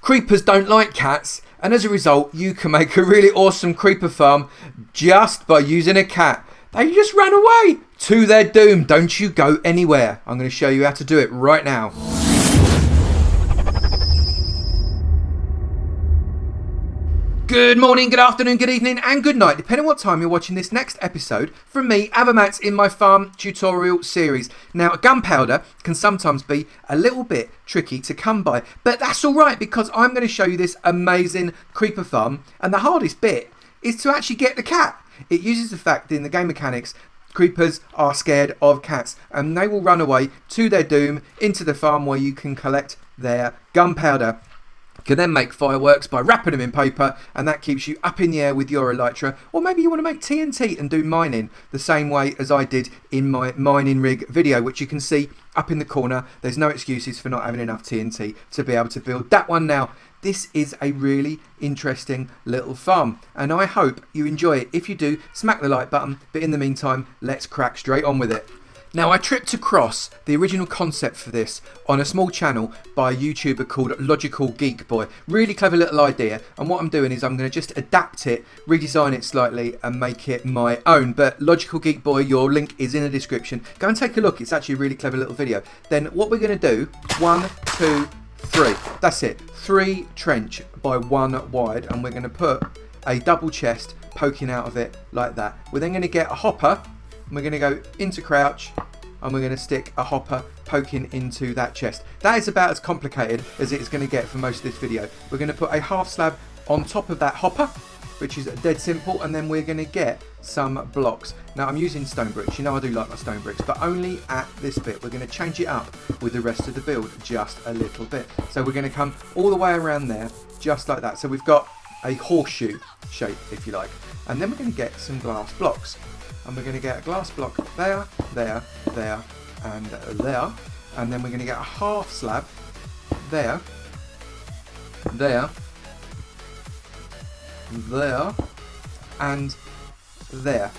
Creepers don't like cats, and as a result, you can make a really awesome creeper farm just by using a cat. They just run away to their doom. Don't you go anywhere. I'm going to show you how to do it right now. Good morning, good afternoon, good evening, and good night, depending on what time you're watching this next episode from me, Avomance, in my farm tutorial series. Now, gunpowder can sometimes be a little bit tricky to come by, but that's all right because I'm going to show you this amazing creeper farm, and the hardest bit is to actually get the cat. It uses the fact in the game mechanics creepers are scared of cats, and they will run away to their doom into the farm where you can collect their gunpowder. You can then make fireworks by wrapping them in paper, and that keeps you up in the air with your ELYTRA. Or maybe you want to make TNT and do mining the same way as I did in my mining rig video, which you can see up in the corner. There's no excuses for not having enough TNT to be able to build that one now. This is a really interesting little farm, and I hope you enjoy it. If you do, smack the like button, but in the meantime, let's crack straight on with it. Now, I tripped across the original concept for this on a small channel by a YouTuber called Logical Geek Boy. Really clever little idea, and what I'm doing is I'm going to just adapt it, redesign it slightly and make it my own. But Logical Geek Boy, your link is in the description. Go and take a look. It's actually a really clever little video. Then what we're going to do, 1, 2, 3. That's it. 3 trench by 1 wide, and we're going to put a double chest poking out of it like that. We're then going to get a hopper. We're going to go into crouch, and we're going to stick a hopper poking into that chest. That is about as complicated as it's going to get for most of this video. We're going to put a half slab on top of that hopper, which is dead simple, and then we're going to get some blocks. Now, I'm using stone bricks. You know I do like my stone bricks, but only at this bit. We're going to change it up with the rest of the build just a little bit. So we're going to come all the way around there, just like that. So we've got a horseshoe shape, if you like. And then we're going to get some glass blocks. And we're going to get a glass block there, there, there, and there. And then we're going to get a half slab there, there, there, and there.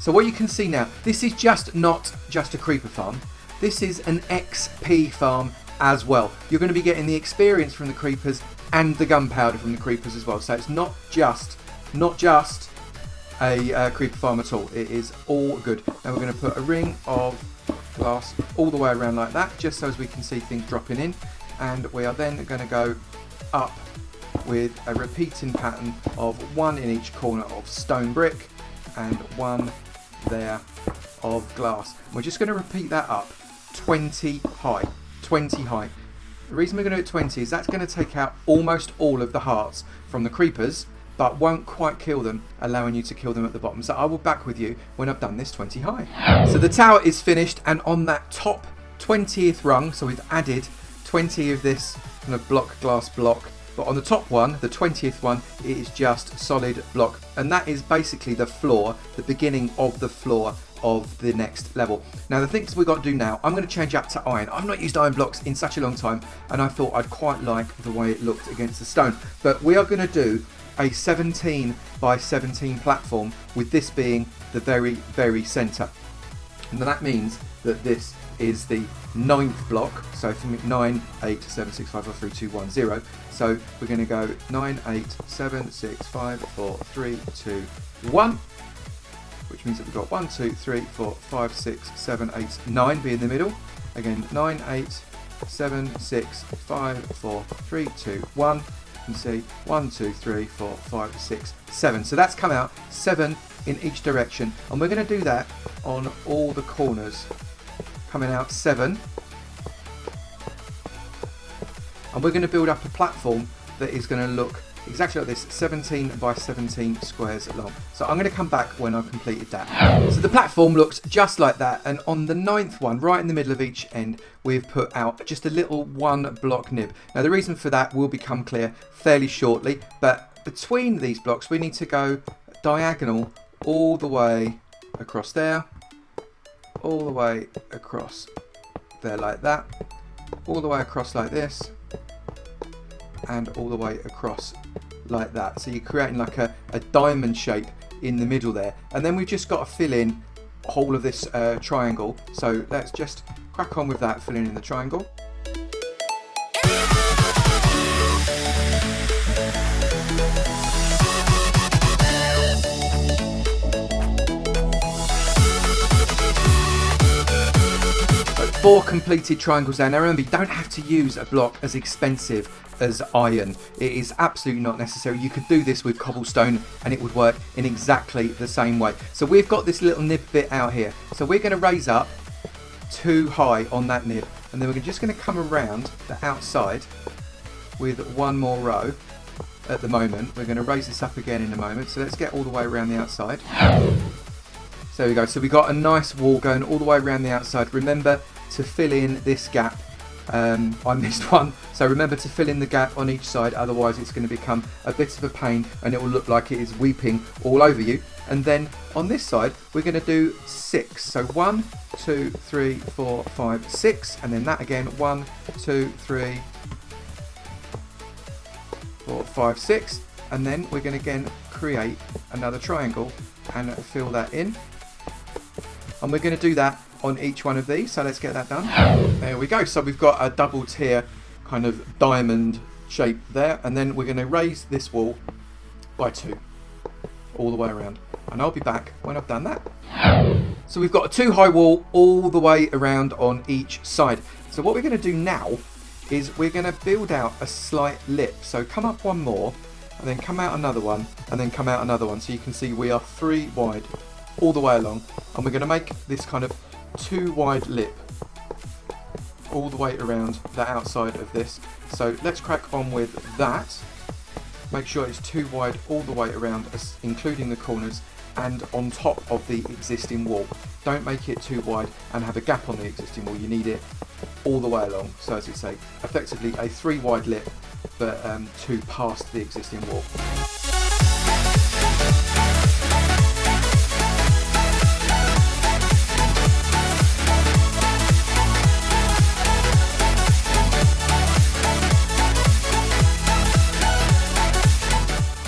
So what you can see now, this is not just a creeper farm. This is an XP farm as well. You're going to be getting the experience from the creepers and the gunpowder from the creepers as well. So it's not just a creeper farm at all. It is all good. Now we're going to put a ring of glass all the way around like that, just so as we can see things dropping in, and we are then going to go up with a repeating pattern of 1 in each corner of stone brick and 1 there of glass. We're just going to repeat that up 20 high. 20 high. The reason we're going to do it 20 is that's going to take out almost all of the hearts from the creepers, but won't quite kill them, allowing you to kill them at the bottom. So I will back with you when I've done this 20 high. So the tower is finished, and on that top 20th rung, so we've added 20 of this kind of glass block, but on the top one, the 20th one, it is just solid block, and that is basically the floor, the beginning of the floor of the next level. Now the things we've got to do now, I'm going to change up to iron. I've not used iron blocks in such a long time, and I thought I'd quite like the way it looked against the stone. But we are going to do a 17 by 17 platform, with this being the very center, and that means that this is the 9th block. So for me, 9, 8, 7, 6, 5, 4, 3, 2, 1, 0. So we're going to go 9, 8, 7, 6, 5, 4, 3, 2, 1, which means that we've got 1, 2, 3, 4, 5, 6, 7, 8, 9 be in the middle. Again, 9, 8, 7, 6, 5, 4, 3, 2, 1. You can see 1, 2, 3, 4, 5, 6, 7. So that's come out 7 in each direction, and we're going to do that on all the corners, coming out 7. And we're going to build up a platform that is going to look exactly like this, 17 by 17 squares long. So I'm going to come back when I've completed that. So the platform looks just like that, and on the 9th one, right in the middle of each end, we've put out just a little 1 block nib. Now the reason for that will become clear fairly shortly, but between these blocks we need to go diagonal all the way across there, all the way across there like that, all the way across like this, and all the way across like that. So you're creating like a diamond shape in the middle there, and then we've just got to fill in all of this triangle. So let's just crack on with that, filling in the triangle. 4 completed triangles there. Now remember, you don't have to use a block as expensive as iron. It is absolutely not necessary. You could do this with cobblestone and it would work in exactly the same way. So we've got this little nib bit out here. So we're going to raise up 2 high on that nib, and then we're just going to come around the outside with 1 more row. At the moment, we're going to raise this up again in a moment. So let's get all the way around the outside. So there we go. So we got a nice wall going all the way around the outside. Remember to fill in this gap. I missed one, so remember to fill in the gap on each side, otherwise it's going to become a bit of a pain and it will look like it is weeping all over you. And then on this side we're going to do 6, so 1, 2, 3, 4, 5, 6, and then that again, 1, 2, 3, 4, 5, 6, and then we're going to again create another triangle and fill that in, and we're going to do that on each one of these. So let's get that done. There we go. So we've got a double tier kind of diamond shape there, and then we're going to raise this wall by 2 all the way around, and I'll be back when I've done that. So we've got a 2 high wall all the way around on each side. So what we're going to do now is we're going to build out a slight lip. So come up 1 more, and then come out another one, and then come out another one. So you can see we are 3 wide all the way along, and we're going to make this kind of 2 wide lip all the way around the outside of this. So let's crack on with that. Make sure it's 2 wide all the way around, including the corners and on top of the existing wall. Don't make it too wide and have a gap on the existing wall. You need it all the way along. So as you say, effectively a 3 wide lip, but 2 past the existing wall.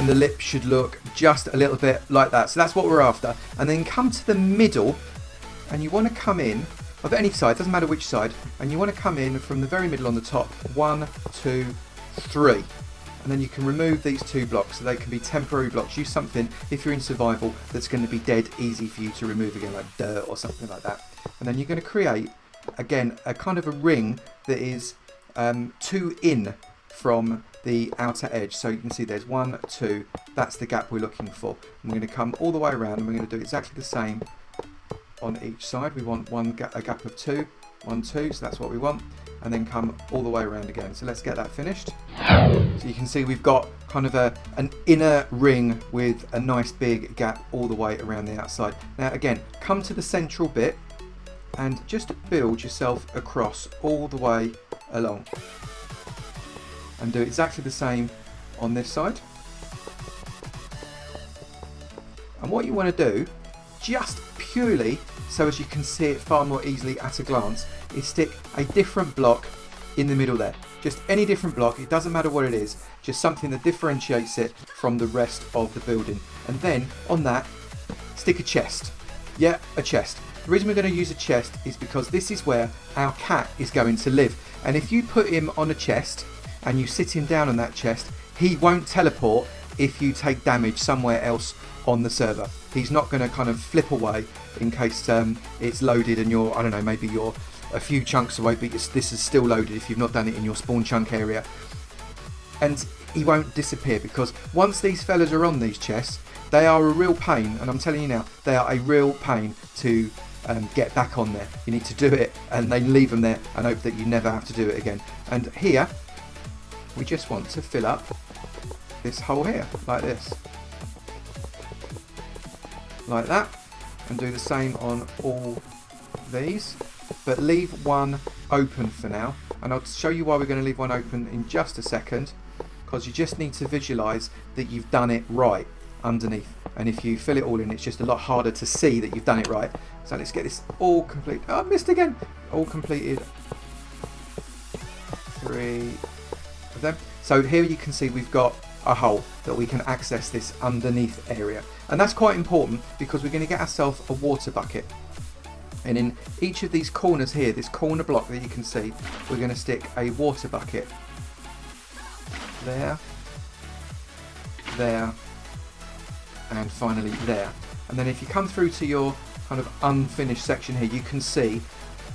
The lip should look just a little bit like that. So that's what we're after. And then come to the middle, and you want to come in of any side, doesn't matter which side, and you want to come in from the very middle on the top. 1, 2, 3, and then you can remove these 2 blocks, so they can be temporary blocks. Use something, if you're in survival, that's going to be dead easy for you to remove again, like dirt or something like that. And then you're going to create again a kind of a ring that is 2 in from the outer edge. So you can see there's 1, 2, that's the gap we're looking for. And we're going to come all the way around, and we're going to do exactly the same on each side. We want a gap of 2, 1, 2, so that's what we want, and then come all the way around again. So let's get that finished. So you can see we've got kind of an inner ring with a nice big gap all the way around the outside. Now again, come to the central bit and just build yourself across all the way along, and do exactly the same on this side. And what you want to do, just purely so as you can see it far more easily at a glance, is stick a different block in the middle there. Just any different block, it doesn't matter what it is, just something that differentiates it from the rest of the building. And then on that, stick a chest. Yeah, a chest. The reason we're going to use a chest is because this is where our cat is going to live. And if you put him on a chest and you sit him down on that chest, he won't teleport if you take damage somewhere else on the server. He's not going to kind of flip away in case it's loaded and you're, I don't know, maybe you're a few chunks away, but this is still loaded if you've not done it in your spawn chunk area. And he won't disappear, because once these fellas are on these chests, they are a real pain, and I'm telling you now, they are a real pain to get back on there. You need to do it and then leave them there and hope that you never have to do it again. And here, we just want to fill up this hole here, like this. Like that. And do the same on all these. But leave one open for now. And I'll show you why we're going to leave one open in just a second. Because you just need to visualise that you've done it right underneath. And if you fill it all in, it's just a lot harder to see that you've done it right. So let's get this all complete. Oh, I missed again. All completed. 3 of them. So here you can see we've got a hole that we can access this underneath area. And that's quite important, because we're going to get ourselves a water bucket. And in each of these corners here, this corner block that you can see, we're going to stick a water bucket. There. There. And finally there. And then if you come through to your kind of unfinished section here, you can see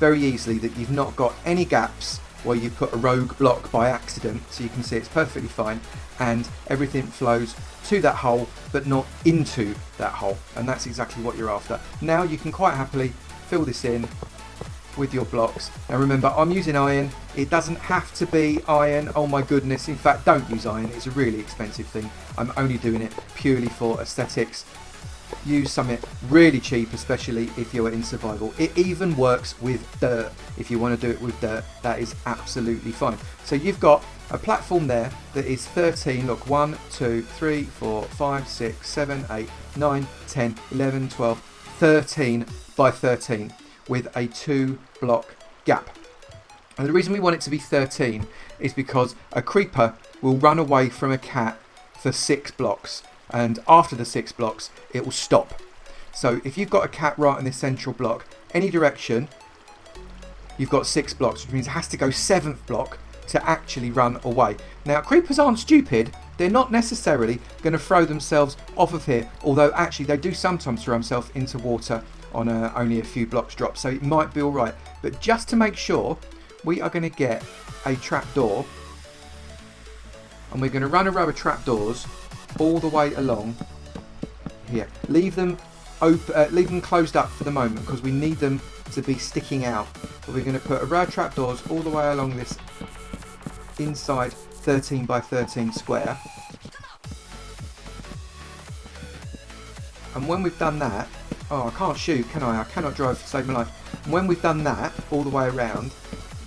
very easily that you've not got any gaps where you put a rogue block by accident. So you can see it's perfectly fine, and everything flows to that hole but not into that hole, and that's exactly what you're after. Now you can quite happily fill this in with your blocks. Now remember, I'm using iron. It doesn't have to be iron, oh my goodness. In fact, don't use iron, it's a really expensive thing. I'm only doing it purely for aesthetics. Use something really cheap, especially if you're in survival. It even works with dirt. If you want to do it with dirt, that is absolutely fine. So you've got a platform there that is 13, look, 1, 2, 3, 4, 5, 6, 7, 8, 9, 10, 11, 12, 13 by 13 with a 2-block gap. And the reason we want it to be 13 is because a creeper will run away from a cat for 6 blocks, and after the 6 blocks it will stop. So if you've got a cat right in this central block, any direction, you've got 6 blocks, which means it has to go 7th block to actually run away. Now creepers aren't stupid, they're not necessarily going to throw themselves off of here, although actually they do sometimes throw themselves into water on only a few blocks drop, so it might be alright. But just to make sure, we are going to get a trapdoor, and we're going to run a row of trapdoors all the way along here. Leave them open, leave them closed up for the moment because we need them to be sticking out. But we're going to put a row of trapdoors all the way along this inside 13 by 13 square. And when we've done that, oh, I can't shoot, can I? I cannot drive to save my life. And when we've done that all the way around,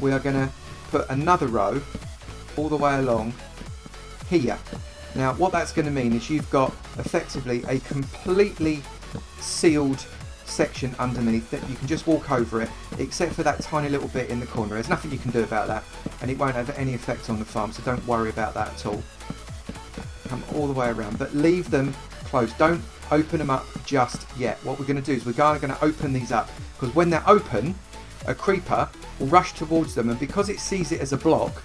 we are going to put another row all the way along here. Now what that's going to mean is you've got effectively a completely sealed section underneath that you can just walk over it, except for that tiny little bit in the corner. There's nothing you can do about that, and it won't have any effect on the farm, so don't worry about that at all. Come all the way around, but leave them closed. Don't open them up just yet. What we're going to do is we're going to open these up, because when they're open, a creeper will rush towards them, and because it sees it as a block,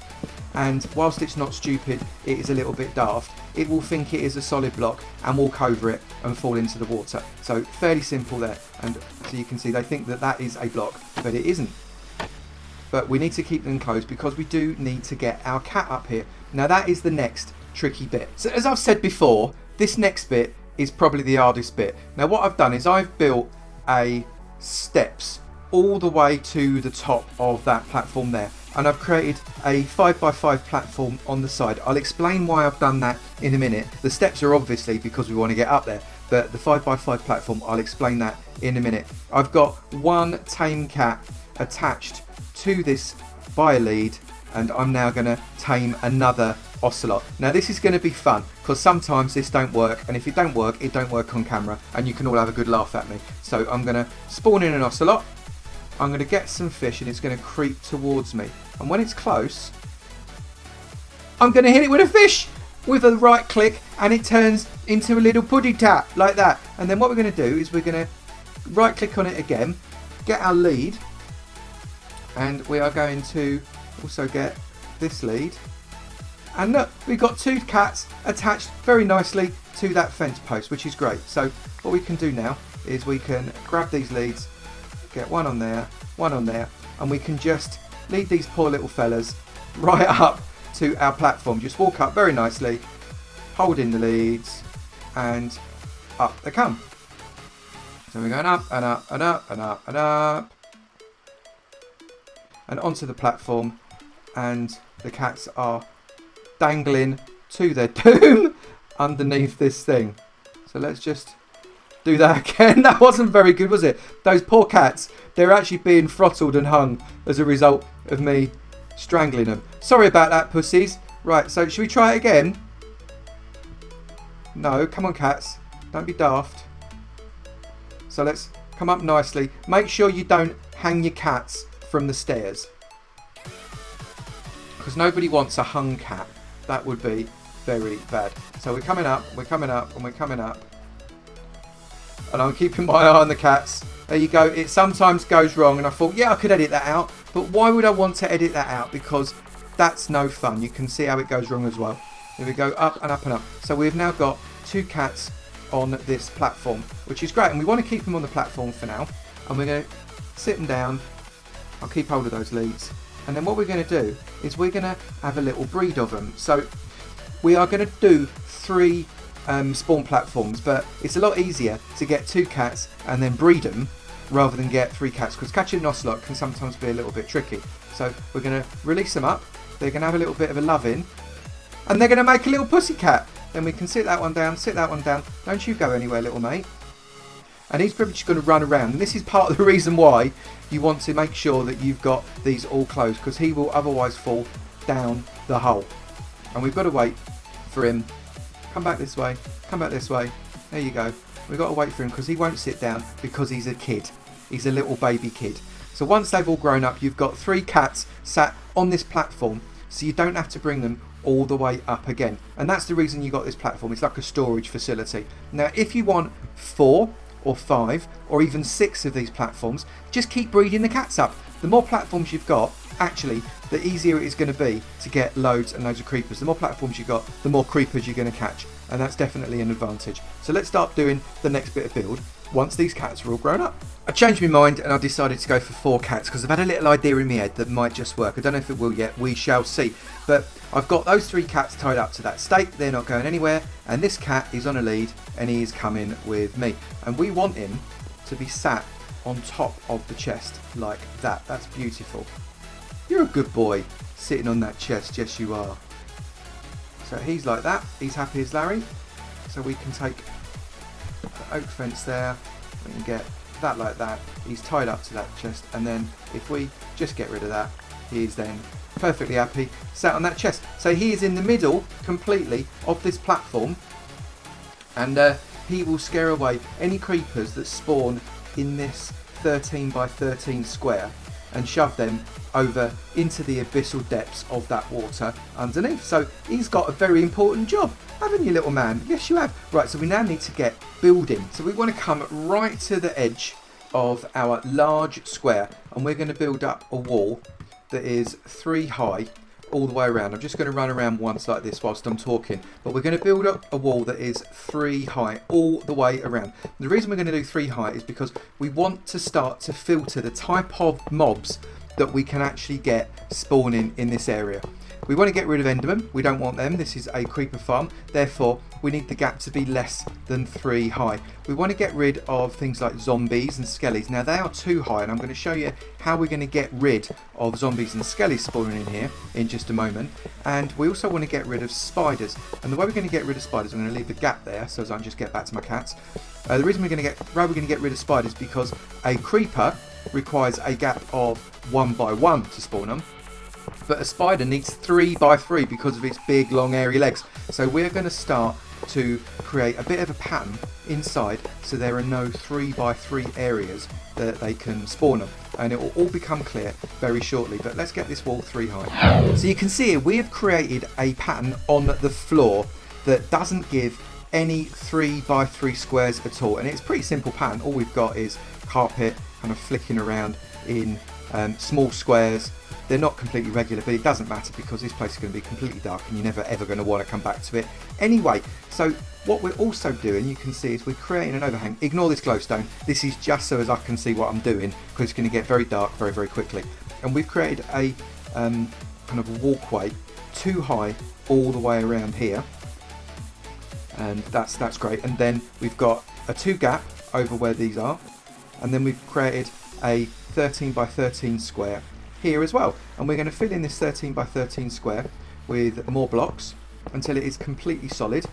and whilst it's not stupid, it is a little bit daft, it will think it is a solid block and walk over it and fall into the water. So fairly simple there, and so you can see they think that that is a block, but it isn't. But we need to keep them closed because we do need to get our cat up here. Now that is the next tricky bit. So as I've said before, this next bit is probably the hardest bit. Now what I've done is I've built a steps all the way to the top of that platform there, and I've created a 5x5 platform on the side. I'll explain why I've done that in a minute. The steps are obviously because we want to get up there, but the 5x5 platform, I'll explain that in a minute. I've got one tame cat attached to this by a lead, and I'm now going to tame another ocelot. Now this is going to be fun because sometimes this don't work, and if it don't work on camera, and you can all have a good laugh at me. So I'm going to spawn in an ocelot, I'm going to get some fish, and it's going to creep towards me, and when it's close I'm going to hit it with a fish with a right click, and it turns into a little puddy tap like that. And then what we're going to do is we're going to right click on it again, get our lead, and we are going to also get this lead, and look, we've got 2 cats attached very nicely to that fence post, which is great. So what we can do now is we can grab these leads, get one on there, and we can just lead these poor little fellas right up to our platform. Just walk up very nicely, hold in the leads, and up they come. So we're going up and up and up and up and up and onto the platform, and the cats are dangling to their doom underneath this thing. So let's just do that again. That wasn't very good, was it? Those poor cats, they're actually being throttled and hung as a result of me strangling them. Sorry about that, pussies. Right, so should we try it again? No, come on cats, don't be daft. So let's come up nicely. Make sure you don't hang your cats from the stairs, because nobody wants a hung cat. That would be very bad. So we're coming up, and we're coming up. And I'm keeping my eye on the cats. There you go. It sometimes goes wrong, and I thought, yeah, I could edit that out. But why would I want to edit that out? Because that's no fun. You can see how it goes wrong as well. Here we go, up and up and up. So we've now got 2 cats on this platform, which is great. And we want to keep them on the platform for now. And we're going to sit them down I'll keep hold of those leads. And then what we're going to do is we're going to have a little breed of them. So we are going to do 3 spawn platforms, but it's a lot easier to get 2 cats and then breed them rather than get 3 cats, because catching an ocelot can sometimes be a little bit tricky. So we're going to release them up, they're going to have a little bit of a love-in, and they're going to make a little pussycat. Then we can sit that one down, don't you go anywhere, little mate. And he's pretty much going to run around, and this is part of the reason why you want to make sure that you've got these all closed, because he will otherwise fall down the hole. And we've got to wait for him. Come back this way, there you go. We've got to wait for him because he won't sit down because he's a kid. He's a little baby kid. So once they've all grown up, you've got 3 cats sat on this platform, so you don't have to bring them all the way up again. And that's the reason you got this platform. It's like a storage facility. Now, if you want 4 or 5 or even 6 of these platforms, just keep breeding the cats up. The more platforms you've got, actually, the easier it is going to be to get loads and loads of creepers. The more platforms you've got, the more creepers you're going to catch, and that's definitely an advantage. So let's start doing the next bit of build once these cats are all grown up. I changed my mind and I decided to go for 4 cats because I've had a little idea in my head that might just work. I don't know if it will yet, we shall see. But I've got those 3 cats tied up to that stake, they're not going anywhere, and this cat is on a lead and he is coming with me. And we want him to be sat on top of the chest like that. That's beautiful. You're a good boy sitting on that chest, yes you are. So he's like that, he's happy as Larry. So we can take the oak fence there, we can get that like that, he's tied up to that chest, and then if we just get rid of that, he is then perfectly happy sat on that chest. So he is in the middle completely of this platform, and he will scare away any creepers that spawn in this 13 by 13 square and shove them over into the abyssal depths of that water underneath. So he's got a very important job, haven't you, little man? Yes, you have. Right, so we now need to get building. So we want to come right to the edge of our large square, and we're going to build up a wall that is 3 high all the way around. I'm just going to run around once like this whilst I'm talking, but we're going to build up a wall that is 3 high all the way around. The reason we're going to do 3 high is because we want to start to filter the type of mobs that we can actually get spawning in this area. We want to get rid of Endermen, we don't want them, this is a creeper farm, therefore we need the gap to be less than 3 high. We want to get rid of things like zombies and skellies. Now they are too high, and I'm going to show you how we're going to get rid of zombies and skellies spawning in here in just a moment. And we also want to get rid of spiders, and the way we're going to get rid of spiders, I'm going to leave the gap there so as I can just get back to my cats. The reason we're going to get rid of spiders because a creeper requires a gap of 1 by 1 to spawn them, but a spider needs 3 by 3 because of its big long airy legs. So we're going to start to create a bit of a pattern inside so there are no 3 by 3 areas that they can spawn them, and it will all become clear very shortly. But let's get this wall 3 high. So you can see here we have created a pattern on the floor that doesn't give any 3 by 3 squares at all, and it's a pretty simple pattern. All we've got is carpet kind of flicking around in small squares. They're not completely regular, but it doesn't matter because this place is going to be completely dark and you're never ever going to want to come back to it anyway. So what we're also doing, you can see, is we're creating an overhang. Ignore this glowstone, this is just so as I can see what I'm doing because it's going to get very dark very, very quickly. And we've created a kind of a walkway 2 high all the way around here, and that's great. And then we've got a 2 gap over where these are, and then we've created a 13 by 13 square here as well, and we're going to fill in this 13 by 13 square with more blocks until it is completely solid.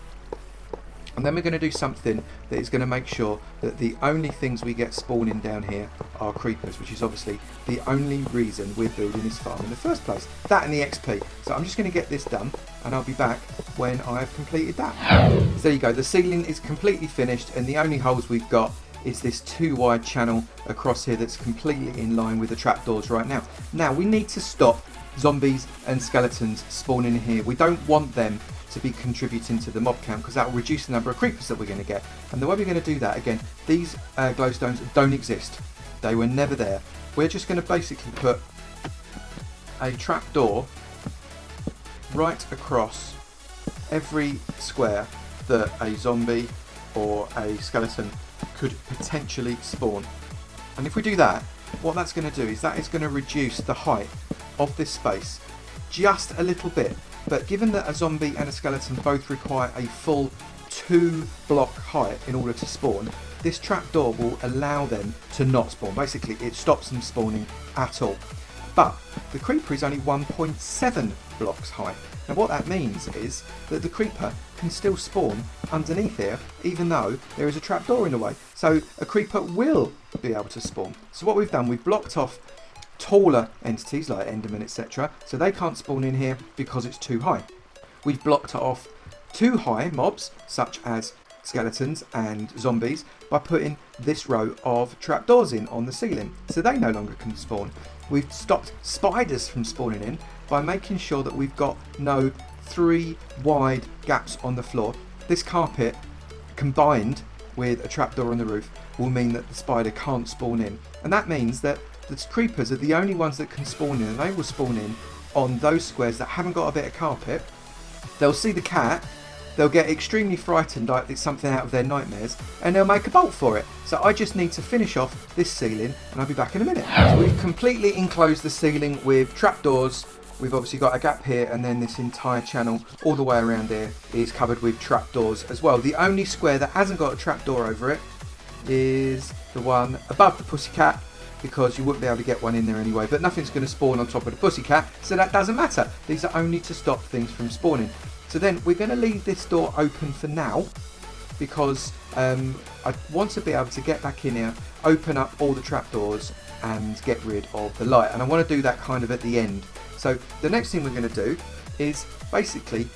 And then we're going to do something that is going to make sure that the only things we get spawning down here are creepers, which is obviously the only reason we're building this farm in the first place. That and the XP. So I'm just going to get this done and I'll be back when I have completed that. So there you go, the ceiling is completely finished, and the only holes we've got is this 2 wide channel across here that's completely in line with the trapdoors right now. Now we need to stop zombies and skeletons spawning in here. We don't want them to be contributing to the mob count because that will reduce the number of creepers that we're going to get. And the way we're going to do that, again, these glowstones don't exist. They were never there. We're just going to basically put a trapdoor right across every square that a zombie or a skeleton could potentially spawn. And if we do that, what that's going to do is that is going to reduce the height of this space just a little bit. But given that a zombie and a skeleton both require a full 2 block height in order to spawn, this trapdoor will allow them to not spawn. Basically, it stops them spawning at all. But the creeper is only 1.7 blocks high. Now what that means is that the creeper can still spawn underneath here, even though there is a trapdoor in the way. So a creeper will be able to spawn. So what we've done, we've blocked off taller entities like Endermen, etc. So they can't spawn in here because it's too high. We've blocked off too high mobs, such as skeletons and zombies, by putting this row of trapdoors in on the ceiling, so they no longer can spawn. We've stopped spiders from spawning in by making sure that we've got no 3 wide gaps on the floor. This carpet, combined with a trapdoor on the roof, will mean that the spider can't spawn in, and that means that the creepers are the only ones that can spawn in, and they will spawn in on those squares that haven't got a bit of carpet. They'll see the cat, they'll get extremely frightened like it's something out of their nightmares, and they'll make a bolt for it. So I just need to finish off this ceiling and I'll be back in a minute. So we've completely enclosed the ceiling with trapdoors. We've obviously got a gap here, and then this entire channel all the way around here is covered with trapdoors as well. The only square that hasn't got a trapdoor over it is the one above the pussycat, because you wouldn't be able to get one in there anyway, but nothing's going to spawn on top of the pussycat, so that doesn't matter. These are only to stop things from spawning. So then we're going to leave this door open for now, because I want to be able to get back in here, open up all the trapdoors and get rid of the light, and I want to do that kind of at the end. So the next thing we're going to do is basically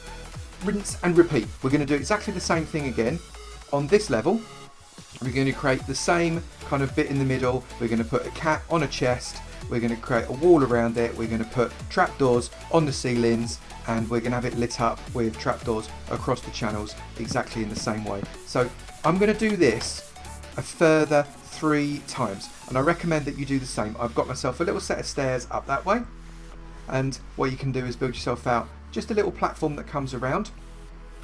rinse and repeat. We're going to do exactly the same thing again on this level. We're going to create the same kind of bit in the middle. We're going to put a cat on a chest. We're going to create a wall around it. We're going to put trapdoors on the ceilings, and we're going to have it lit up with trapdoors across the channels exactly in the same way. So I'm going to do this a further 3 times, and I recommend that you do the same. I've got myself a little set of stairs up that way, and what you can do is build yourself out just a little platform that comes around,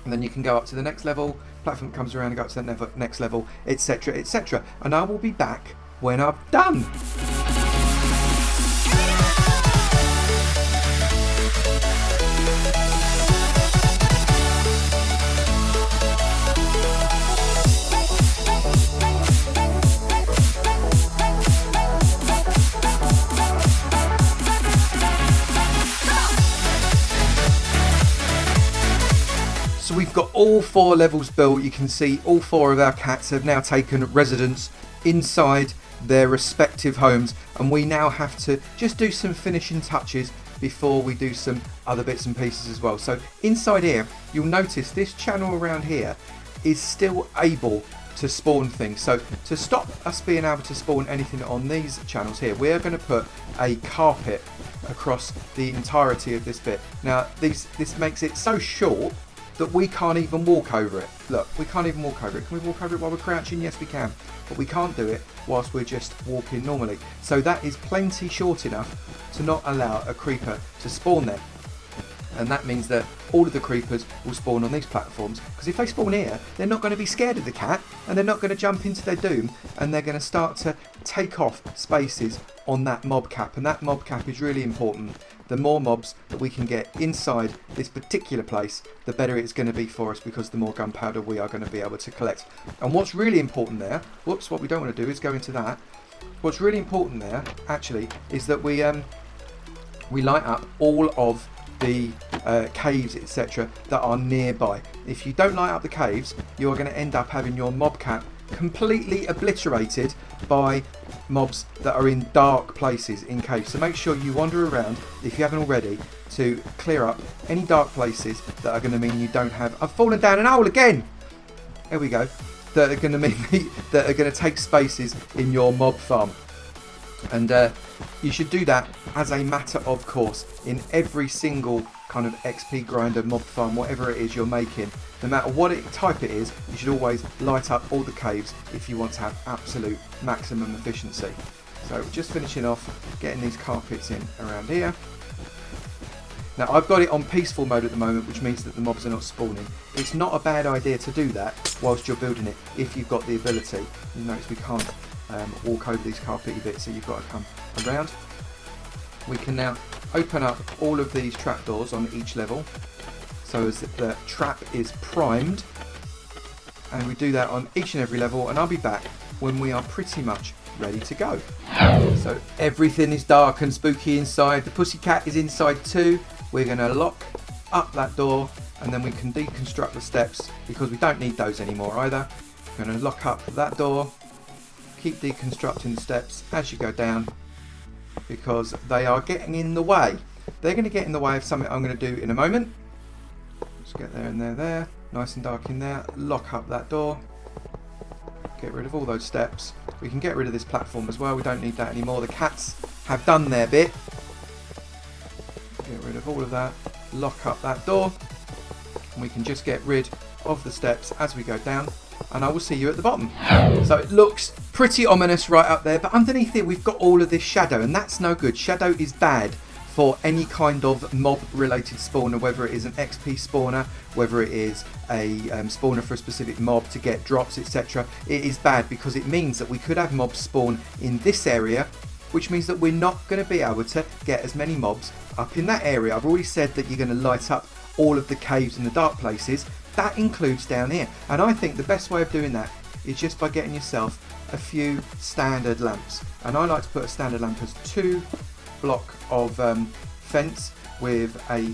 and then you can go up to the next level, platform comes around and go up to the next level, etc, etc. And I will be back when I'm done. So we've got all 4 levels built. You can see all 4 of our cats have now taken residence inside their respective homes, and we now have to just do some finishing touches before we do some other bits and pieces as well. So inside here, you'll notice this channel around here is still able to spawn things. So to stop us being able to spawn anything on these channels here, we're going to put a carpet across the entirety of this bit. Now this makes it so short that we can't even walk over it. Look, we can't even walk over it. Can we walk over it while we're crouching? Yes, we can. But we can't do it whilst we're just walking normally. So that is plenty short enough to not allow a creeper to spawn there. And that means that all of the creepers will spawn on these platforms, because if they spawn here, they're not going to be scared of the cat, and they're not going to jump into their doom, and they're going to start to take off spaces on that mob cap. And that mob cap is really important. The more mobs that we can get inside this particular place, the better it's going to be for us, because the more gunpowder we are going to be able to collect. And what's really important there, whoops, what we don't want to do is go into that. What's really important there, actually, is that we light up all of the caves, etc., that are nearby. If you don't light up the caves, you're going to end up having your mob cap completely obliterated by mobs that are in dark places in caves. So make sure you wander around, if you haven't already, to clear up any dark places that are going to mean you don't have... I've fallen down an hole again! There we go. That are going to mean that are going to take spaces in your mob farm. And you should do that as a matter of course in every single kind of XP grinder, mob farm, whatever it is you're making. No matter what type it is, you should always light up all the caves if you want to have absolute maximum efficiency. So just finishing off getting these carpets in around here. Now I've got it on peaceful mode at the moment, which means that the mobs are not spawning. It's not a bad idea to do that whilst you're building it if you've got the ability. You notice we can't walk over these carpety bits, so you've got to come around. We can now open up all of these trapdoors on each level, so as the trap is primed, and we do that on each and every level, and I'll be back when we are pretty much ready to go. So everything is dark and spooky inside. The pussycat is inside too. We're going to lock up that door, and then we can deconstruct the steps because we don't need those anymore either. We're going to lock up that door, keep deconstructing the steps as you go down because they are getting in the way. They're going to get in the way of something I'm going to do in a moment. Let's get there and there, nice and dark in there. Lock up that door, get rid of all those steps. We can get rid of this platform as well, we don't need that anymore. The cats have done their bit. Get rid of all of that, lock up that door, and we can just get rid of the steps as we go down, and I will see you at the bottom. So it looks pretty ominous right up there, but underneath it we've got all of this shadow, and that's no good. Shadow is bad for any kind of mob related spawner, whether it is an XP spawner, whether it is a spawner for a specific mob to get drops, etc. It is bad because it means that we could have mobs spawn in this area, which means that we're not going to be able to get as many mobs up in that area. I've already said that you're going to light up all of the caves and the dark places. That includes down here, and I think the best way of doing that is just by getting yourself a few standard lamps, and I like to put a standard lamp as 2 block of fence with a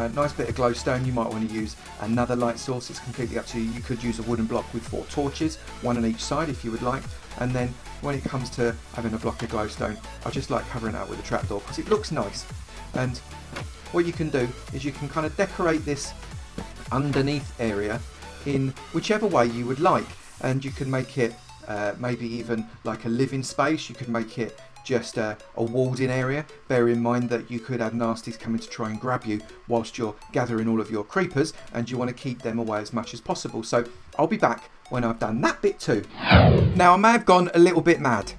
nice bit of glowstone. You might want to use another light source, it's completely up to you. You could use a wooden block with 4 torches, 1 on each side if you would like, and then when it comes to having a block of glowstone, I just like covering it up with a trapdoor because it looks nice. And what you can do is you can kind of decorate this underneath area in whichever way you would like, and you can make it maybe even like a living space. You could make it just a walled in area. Bear in mind that you could have nasties coming to try and grab you whilst you're gathering all of your creepers, and you want to keep them away as much as possible. So I'll be back when I've done that bit too. Now I may have gone a little bit mad.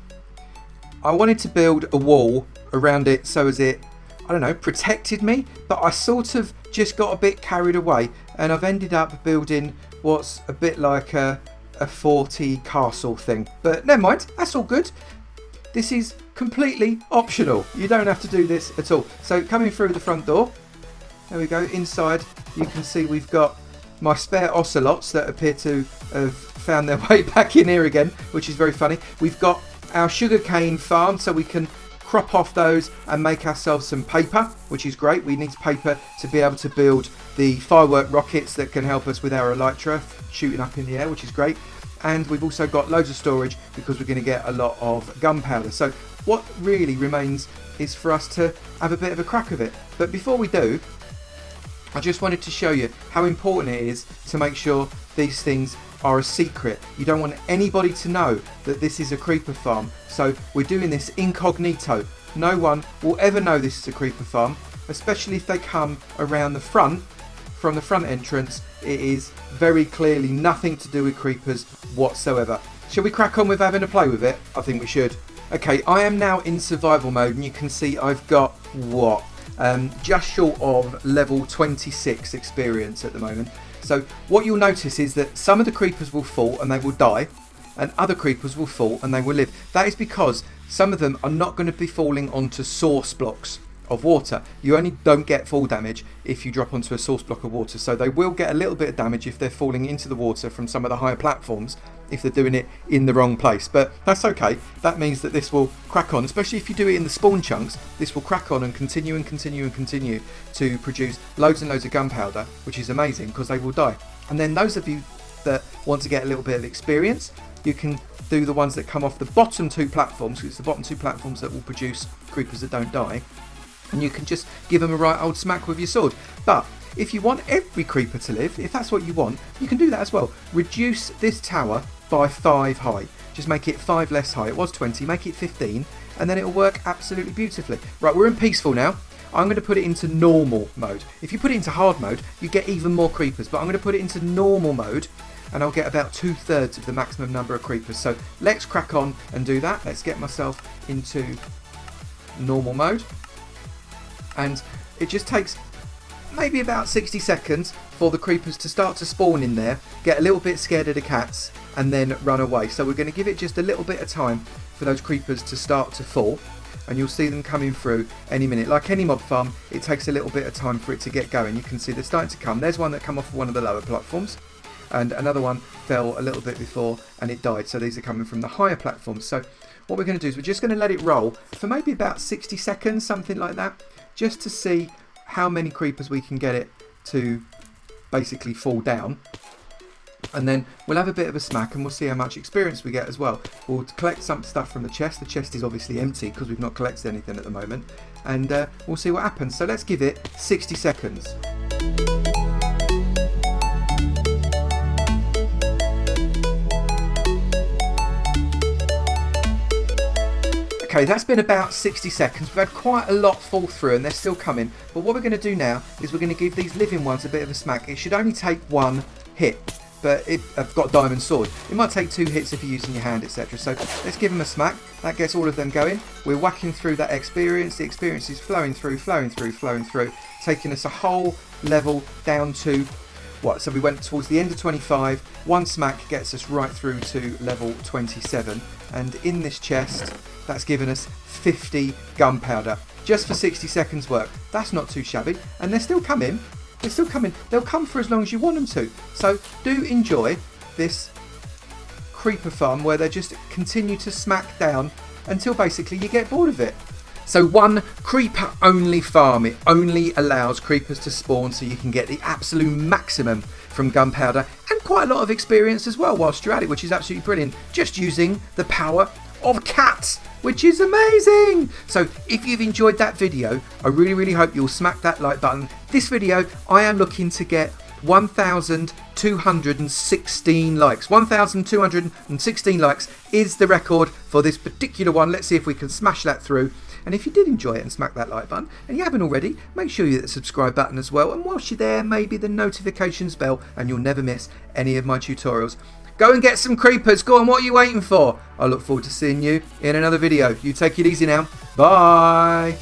I wanted to build a wall around it so as it, I don't know, protected me, but I sort of just got a bit carried away, and I've ended up building what's a bit like a forty castle thing. But never mind, that's all good. This is completely optional. You don't have to do this at all. So coming through the front door, there we go, inside you can see we've got my spare ocelots that appear to have found their way back in here again, which is very funny. We've got our sugarcane farm, so we can crop off those and make ourselves some paper, which is great. We need paper to be able to build the firework rockets that can help us with our ELYTRA shooting up in the air, which is great. And we've also got loads of storage because we're going to get a lot of gunpowder. So what really remains is for us to have a bit of a crack of it. But before we do, I just wanted to show you how important it is to make sure these things are a secret. You don't want anybody to know that this is a creeper farm. So we're doing this incognito. No one will ever know this is a creeper farm, especially if they come around the front. From the front entrance, it is very clearly nothing to do with creepers whatsoever. Shall we crack on with having a play with it? I think we should. Okay, I am now in survival mode, and you can see I've got what? Just short of level 26 experience at the moment. So what you'll notice is that some of the creepers will fall and they will die, and other creepers will fall and they will live. That is because some of them are not going to be falling onto source blocks of water. You only don't get fall damage if you drop onto a source block of water, so they will get a little bit of damage if they're falling into the water from some of the higher platforms, if they're doing it in the wrong place. But that's okay. That means that this will crack on, especially if you do it in the spawn chunks. This will crack on and continue and continue and continue to produce loads and loads of gunpowder, which is amazing because they will die. And then those of you that want to get a little bit of experience, you can do the ones that come off the bottom 2 platforms, because it's the bottom 2 platforms that will produce creepers that don't die, and you can just give them a right old smack with your sword. But if you want every creeper to live, if that's what you want, you can do that as well. Reduce this tower by 5 high. Just make it 5 less high. It was 20, make it 15, and then it'll work absolutely beautifully. Right, we're in peaceful now. I'm going to put it into normal mode. If you put it into hard mode, you get even more creepers, but I'm going to put it into normal mode, and I'll get about 2/3 of the maximum number of creepers. So let's crack on and do that. Let's get myself into normal mode. And it just takes maybe about 60 seconds for the creepers to start to spawn in there, get a little bit scared of the cats, and then run away. So we're going to give it just a little bit of time for those creepers to start to fall, and you'll see them coming through any minute. Like any mob farm, it takes a little bit of time for it to get going. You can see they're starting to come. There's one that come off of one of the lower platforms, and another one fell a little bit before and it died. So these are coming from the higher platforms. So what we're going to do is we're just going to let it roll for maybe about 60 seconds, something like that, just to see how many creepers we can get it to basically fall down. And then we'll have a bit of a smack and we'll see how much experience we get as well. We'll collect some stuff from the chest. The chest is obviously empty because we've not collected anything at the moment. And we'll see what happens. So let's give it 60 seconds. Okay, that's been about 60 seconds. We've had quite a lot fall through and they're still coming. But what we're going to do now is we're going to give these living ones a bit of a smack. It should only take one hit. But I've got diamond sword. It might take 2 hits if you're using your hand, etc. So let's give them a smack. That gets all of them going. We're whacking through that experience. The experience is flowing through, taking us a whole level down to what? So we went towards the end of 25. One smack gets us right through to level 27. And in this chest, that's given us 50 gunpowder just for 60 seconds work. That's not too shabby. And they're still coming. They're still coming. They'll come for as long as you want them to. So do enjoy this creeper farm where they just continue to smack down until basically you get bored of it. So one creeper only farm. It only allows creepers to spawn so you can get the absolute maximum from gunpowder and quite a lot of experience as well whilst you're at it, which is absolutely brilliant. Just using the power of cats, which is amazing. So if you've enjoyed that video, I really hope you'll smack that like button. This video, I am looking to get 1,216 likes. 1,216 likes is the record for this particular one. Let's see if we can smash that through. And if you did enjoy it and smack that like button, and you haven't already, make sure you hit the subscribe button as well. And whilst you're there, maybe the notifications bell, and you'll never miss any of my tutorials. Go and get some creepers. Go on, what are you waiting for? I look forward to seeing you in another video. You take it easy now. Bye.